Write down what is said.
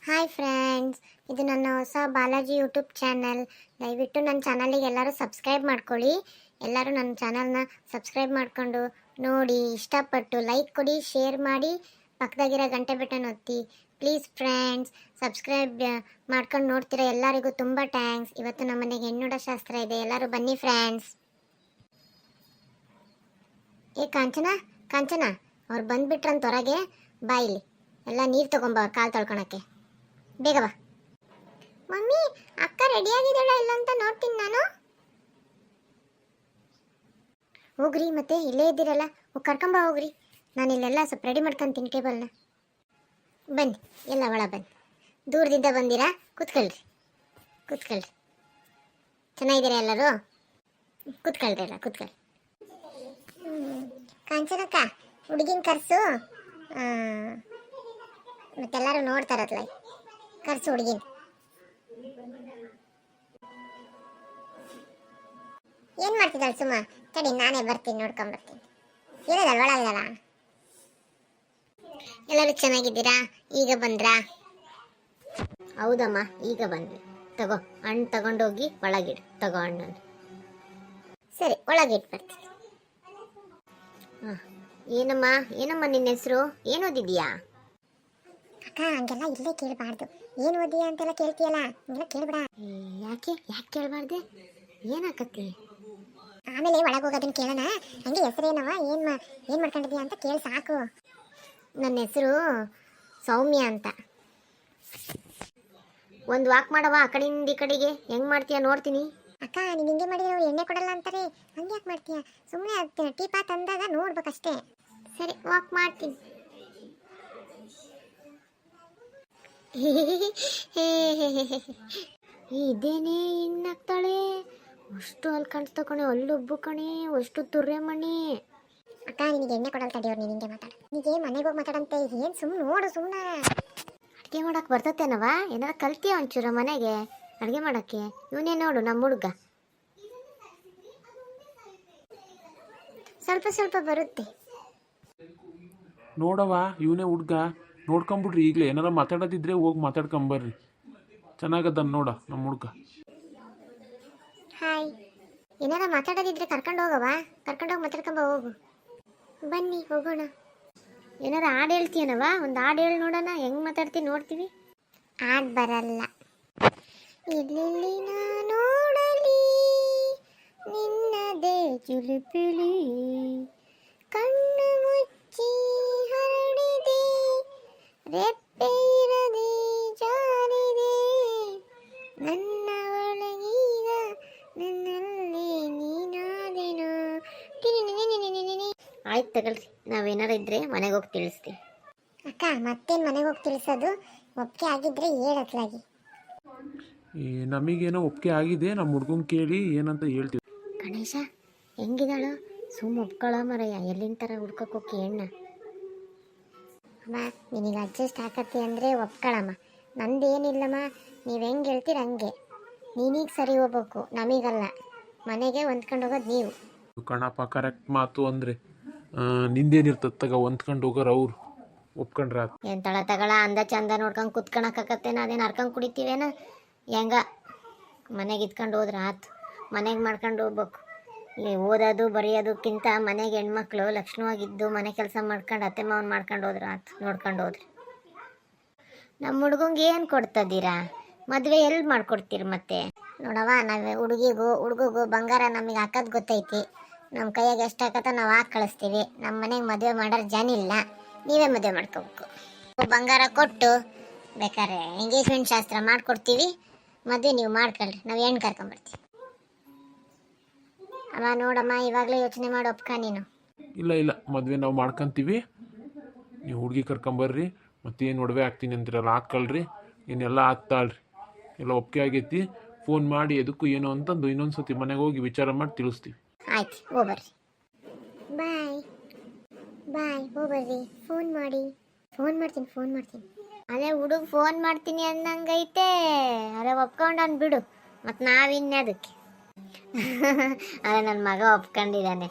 Hi friends, ಇದು ನನ್ನ ಹೊಸ ಬಾಲಾಜಿ ಯೂಟ್ಯೂಬ್ ಚಾನಲ್. ದಯವಿಟ್ಟು ನನ್ನ ಚಾನಲಿಗೆ ಎಲ್ಲರೂ ಸಬ್ಸ್ಕ್ರೈಬ್ ಮಾಡ್ಕೊಳ್ಳಿ. ಎಲ್ಲರೂ ನನ್ನ ಚಾನಲ್ನ ಸಬ್ಸ್ಕ್ರೈಬ್ ಮಾಡಿಕೊಂಡು ನೋಡಿ, ಇಷ್ಟಪಟ್ಟು ಲೈಕ್ ಕೊಡಿ, ಶೇರ್ ಮಾಡಿ, ಪಕ್ಕದಾಗಿರೋ ಗಂಟೆ ಬಟನ್ ಒತ್ತಿ. ಪ್ಲೀಸ್ ಫ್ರೆಂಡ್ಸ್, ಸಬ್ಸ್ಕ್ರೈಬ್ ಮಾಡ್ಕೊಂಡು ನೋಡ್ತೀರಾ ಎಲ್ಲರಿಗೂ ತುಂಬ ಥ್ಯಾಂಕ್ಸ್. ಇವತ್ತು ನಮ್ಮ ಮನೆಗೆ ಹೆಣ್ಣುಡ ಶಾಸ್ತ್ರ ಇದೆ, ಎಲ್ಲರೂ ಬನ್ನಿ ಫ್ರೆಂಡ್ಸ್. ಏ ಕಾಂಚನ ಕಾಂಚನ, ಅವ್ರು ಬಂದುಬಿಟ್ರಂತ ಹೊರಗೆ ಬಾ, ಇಲ್ಲಿ ಎಲ್ಲ ನೀರು ತಗೊಂಬ ಕಾಲು ತೊಳ್ಕೊಳಕ್ಕೆ, ಬೇಗ ಬಾ. ಮಮ್ಮಿ, ಅಕ್ಕ ರೆಡಿ ಆಗಿದ್ದಾಳ ಇಲ್ಲ ಅಂತ ನೋಡ್ತೀನಿ ನಾನು. ಹೋಗ್ರಿ, ಮತ್ತೆ ಇಲ್ಲೇ ಇದ್ದೀರಲ್ಲ, ಕರ್ಕೊಂಬ ಹೋಗ್ರಿ. ನಾನು ಇಲ್ಲೆಲ್ಲ ಸ್ವಲ್ಪ ರೆಡಿ ಮಾಡ್ಕೊಂತೀನಿ ಟೇಬಲ್ನ. ಬನ್ನಿ ಎಲ್ಲ ಒಳ ಬನ್ನಿ. ದೂರದಿಂದ ಬಂದಿರಾ, ಕೂತ್ಕೊಳ್ರಿ ಕೂತ್ಕೊಳ್ರಿ. ಚೆನ್ನಾಗಿದ್ದೀರಾ ಎಲ್ಲರೂ? ಕೂತ್ಕೊಳ್ರಿ ಎಲ್ಲ ಕೂತ್ಕೊಳ್ರಿ. ಕಾಂಚನಕ್ಕ, ಹುಡುಗಿನ ಕರ್ಸು, ಮತ್ತೆಲ್ಲರೂ ನೋಡ್ತಾರತ್ಲ, ಕರ್ಸು ಹುಡುಗಿನ. ಏನ್ ಮಾಡ್ತಿದ್ದಾಳ ಸುಮ್ಮ? ತಡಿ, ನಾನೇ ಬರ್ತೀನಿ, ನೋಡ್ಕೊಂಡ್ಬರ್ತೀನಿ. ಇರೋದಲ್ಲ ಒಳಗಲ್ಲ. ಎಲ್ಲರೂ ಚೆನ್ನಾಗಿದ್ದೀರಾ? ಈಗ ಬಂದ್ರಾ? ಹೌದಮ್ಮ, ಈಗ ಬಂದ್ವಿ. ತಗೋ, ಹಣ್ಣು ತಗೊಂಡೋಗಿ ಒಳಗಿಡು. ತಗೋ ಹಣ್ಣನ್ನು. ಸರಿ, ಒಳಗಿಟ್ಟು ಬರ್ತೀನಿ. ಏನಮ್ಮ ಏನಮ್ಮ ನಿನ್ನ ಹೆಸರು? ಏನು ಓದಿದ್ಯಾ? ಅಕ್ಕ, ಹಂಗೆಲ್ಲ ಇಲ್ಲೇ ಕೇಳಬಾರ್ದು. ಏನು ಓದಿಯಾ ಅಂತೆಲ್ಲ ಕೇಳ್ತೀಯಲ್ಲ, ಹಂಗೆಲ್ಲ ಕೇಳ್ಬೇಡ. ಯಾಕೆ ಯಾಕೆ ಕೇಳಬಾರ್ದೆ? ಏನಾಕತ್ತಿ? ಆಮೇಲೆ ಒಳಗೆ ಹೋಗೋದನ್ನ ಕೇಳೋಣ. ಹಂಗೆ ಹೆಸರೇನವ, ಏನು ಮಾಡ್ಕೊಂಡಿದ್ಯಾ ಅಂತ ಕೇಳಿ ಸಾಕು. ನನ್ನ ಹೆಸರು ಸೌಮ್ಯ ಅಂತ. ಒಂದು ವಾಕ್ ಮಾಡವ, ಆ ಕಡೆಯಿಂದ ಈ ಕಡೆಗೆ. ಹೆಂಗೆ ಮಾಡ್ತೀಯ ನೋಡ್ತೀನಿ. ಅಕ್ಕ, ನೀನು ಹಿಂಗೆ ಮಾಡಿದ್ರೆ ಅವ್ರು ಎಣ್ಣೆ ಕೊಡಲ್ಲ ಅಂತಾರೆ. ಹಂಗೆ ಯಾಕೆ ಮಾಡ್ತೀಯ? ಸುಮ್ಮನೆ ಟೀಪಾ ತಂದಾಗ ನೋಡ್ಬೇಕಷ್ಟೇ. ಸರಿ, ವಾಕ್ ಮಾಡ್ತೀನಿ. ಇದೇನೇ ಇನ್ನಾಗ್ತಾಳೆ? ಅಷ್ಟು ಅಲ್ಲಿ ಕಾಣಿಸ್ತಾ ಕಣೆ, ಅಲ್ಲೊಬ್ಬು ಕಣೆ, ಅಷ್ಟು ತುರ್ರೆ ಮಣಿ. ಅಕ್ಕ, ನಿನಗೆ ಎಣ್ಣೆ ಕೊಡಲ್ಲ ತಡೆಯೋರು, ನೀನು ಹಿಂಗೆ ಮಾತಾಡ. ನಿನಗೆ ಮನೆಗೆ ಹೋಗಿ ಮಾತಾಡಂತೆ. ಏನು ಸುಮ್ಮನೆ ನೋಡು, ಸುಮ್ಮನೆ. ಅಡುಗೆ ಮಾಡೋಕೆ ಬರ್ತತೇನವ? ಏನಾರ ಕಲ್ತೀಯ ಒಂಚೂರ ಮನೆಗೆ ಅಡುಗೆ ಮಾಡೋಕ್ಕೆ? ಇವನೇ ನೋಡು, ನಮ್ಮ ಹುಡುಗ. ಸ್ವಲ್ಪ ಸ್ವಲ್ಪ ಬರುತ್ತೆ. ನೋಡವ, ಇವನೇ ಹುಡ್ಗ. ನೋಡ್ಕೊಂಬಿಡ್ರಿ, ಈಗಲೇ ಏನಾರ ಮಾತಾಡೋದಿದ್ರೆ ಹೋಗಿ ಮಾತಾಡ್ಕೊಂಬರ್ರಿ. ಚೆನ್ನಾಗದ ನೋಡ ನಮ್ಮ ಹುಡ್ಗ. ಹಾಯ್. ಏನಾರ ಮಾತಾಡೋದಿದ್ರೆ ಕರ್ಕೊಂಡು ಹೋಗವ, ಕರ್ಕೊಂಡೋಗಿ ಮಾತಾಡ್ಕೊಂಬ ಹೋಗು. ಬನ್ನಿ ಹೋಗೋಣ. ಏನಾರ ಹಾಡು ಹೇಳ್ತೀಯನವ? ಒಂದು ಹಾಡು ಹೇಳಿ ನೋಡೋಣ, ಹೆಂಗೆ ಮಾತಾಡ್ತೀನಿ ನೋಡ್ತೀವಿ. ಹಾಡು ಬರಲ್ಲ. ಇಲ್ಲಿ ನೋಡಲಿ ನಿನ್ನದೇ ಚುಲುಪಿಳಿ, ಕಣ್ಣು ಮುಚ್ಚಿ ಹರಡಿದೆ, ರೆಪ್ಪೆ ಇರದೆ ಜಾರಿದೆ, ನನ್ನ ಒಳಗೀಗ ನನ್ನಲ್ಲೇ ನೀನಾದೆನು. ಆಯ್ತು ತಗೊಳ್ರಿ, ನಾವೇನಾರ ಇದ್ರೆ ಮನೆಗೆ ಹೋಗಿ ತಿಳಿಸ್ತೀವಿ. ಅಕ್ಕ, ಮತ್ತೇನು ಮನೆಗೆ ಹೋಗಿ ತಿಳಿಸೋದು? ಒಪ್ಪಿಗೆ ಆಗಿದ್ರೆ ಹೇಳತ್ಲಾಗಿ. ನಮಗೇನೋ ಒಪ್ಪಿಗೆ ಆಗಿದೆ, ನಮ್ಮ ಹುಡ್ಗನ್ ಕೇಳಿ ಏನಂತ ಹೇಳ್ತೀವಿ. ಗಣೇಶ ಹೆಂಗಿದಾಳು? ಸುಮ್ಮ ಒಪ್ಕೊಳ್ಳೋ ಮರಯ್ಯ, ಎಲ್ಲಿನ ಥರ ಹುಡ್ಕೋಕೆ ಹೋಗಿ ಹೆಣ್ಣ. ಅಮ್ಮ, ನಿನಗೆ ಅಡ್ಜಸ್ಟ್ ಆಕತಿ ಅಂದರೆ ಒಪ್ಕೊಳ್ಳಮ್ಮ. ನಂದೇನಿಲ್ಲಮ್ಮ, ನೀವು ಹೆಂಗೆ ಹೇಳ್ತೀರ ಹಂಗೆ. ನೀನೀಗ ಸರಿ ಹೋಗ್ಬೇಕು, ನಮಗಲ್ಲ. ಮನೆಗೆ ಹೊಂದ್ಕೊಂಡು ಹೋಗೋದು ನೀವು. ಕಣಪ್ಪ, ಕರೆಕ್ಟ್ ಮಾತು ಅಂದರೆ ನಿಂದೇನಿರ್ತದೆ ತಗ, ಹೊಂದ್ಕೊಂಡು ಹೋಗೋರು ಅವ್ರು ಒಪ್ಕೊಂಡ್ರ. ಏನು ತಗಳ ಅಂದ ಚಂದ ನೋಡ್ಕೊಂಡು ಕುತ್ಕೊಳಕತ್ತೇನ? ಅದೇನು ಹರ್ಕೊಂಡು ಕುಡಿತೀವೇನ? ಹೆಂಗ ಮನೆಗೆ ಇದ್ಕೊಂಡು ಹೋದ್ರೆ ಆತು. ಮನೆಗೆ ಮಾಡ್ಕೊಂಡು ಹೋಗ್ಬೇಕು. ಇಲ್ಲಿ ಓದೋದು ಬರೆಯೋದಕ್ಕಿಂತ ಮನೆಗೆ ಹೆಣ್ಮಕ್ಳು ಲಕ್ಷಣವಾಗಿದ್ದು ಮನೆ ಕೆಲಸ ಮಾಡ್ಕೊಂಡು ಅತ್ತೆ ಮಾವನ್ ಮಾಡ್ಕೊಂಡು ಹೋದ್ರೆ ಆತು, ನೋಡ್ಕೊಂಡು ಹೋದ್ರಿ. ನಮ್ಮ ಹುಡ್ಗಂಗೆ ಏನು ಕೊಡ್ತದ್ದೀರಾ? ಮದುವೆ ಎಲ್ಲಿ ಮಾಡ್ಕೊಡ್ತೀರಿ ಮತ್ತೆ? ನೋಡವ, ನಾವು ಹುಡುಗಿಗೂ ಬಂಗಾರ ನಮಗೆ ಹಾಕೋದು ಗೊತ್ತೈತಿ. ನಮ್ಮ ಕೈಯಾಗ ಎಷ್ಟು ಹಾಕತ್ತ ನಾವು ಹಾಕಿ ಕಳಿಸ್ತೀವಿ. ನಮ್ಮ ಮನೆಗೆ ಮದುವೆ ಮಾಡೋರು ಜನ ಇಲ್ಲ, ನೀವೇ ಮದುವೆ ಮಾಡ್ಕೋಬೇಕು. ಬಂಗಾರ ಕೊಟ್ಟು ಬೇಕಾದ್ರೆ ಎಂಗೇಜ್ಮೆಂಟ್ ಶಾಸ್ತ್ರ ಮಾಡ್ಕೊಡ್ತೀವಿ, ಮದುವೆ ನೀವು ಮಾಡ್ಕೊಳ್ರಿ, ನಾವು ಹೆಣ್ಣು ಕರ್ಕೊಂಬರ್ತೀವಿ. ಅಮ್ಮ ನೋಡಮ್ಮ, ಇವಾಗಲೇ ಯೋಚನೆ ಮಾಡಿ ಒಪ್ಕ ನೀನು. ಇಲ್ಲ, ಮದುವೆ ನಾವು ಮಾಡ್ಕೊಂತೀವಿ, ನೀವು ಹುಡುಗಿ ಕರ್ಕೊಂಬರ್ರಿ. ಮತ್ತೇನು ಒಡವೆ ಹಾಕ್ತೀನಿ ಅಂತೀರಲ್ಲ ಹಾಕ್ಕೊಳ್ರಿ. ಏನೆಲ್ಲ ಹಾಕ್ತಾಳ್ರಿ, ಎಲ್ಲ ಒಪ್ಪಿಗೆ ಆಗೈತಿ. ಫೋನ್ ಮಾಡಿ ಎದಕ್ಕೂ ಏನು ಅಂತಂದು ಇನ್ನೊಂದು ಸತಿ ಮನೆಗೆ ಹೋಗಿ ವಿಚಾರ ಮಾಡಿ ತಿಳಿಸ್ತೀವಿ. ಆಯ್ತು, ಹೋಗ್ಬರ್ರಿ. ಬಾಯ್ ಬಾಯ್, ಹೋಗ್ಬರ್ರಿ. ಫೋನ್ ಮಾಡ್ತೀನಿ. ಅದೇ ಹುಡುಗ ಫೋನ್ ಮಾಡ್ತೀನಿ ಅನ್ನಂಗೈತೆ. ಅದೇ ಒಪ್ಕೊಂಡನ್ ಬಿಡು, ಮತ್ತು ನಾವಿನ್ನೇ ಅದಕ್ಕೆ. ಅದೇ ನನ್ನ ಮಗ ಒಪ್ಕೊಂಡಿದ್ದಾನೆ.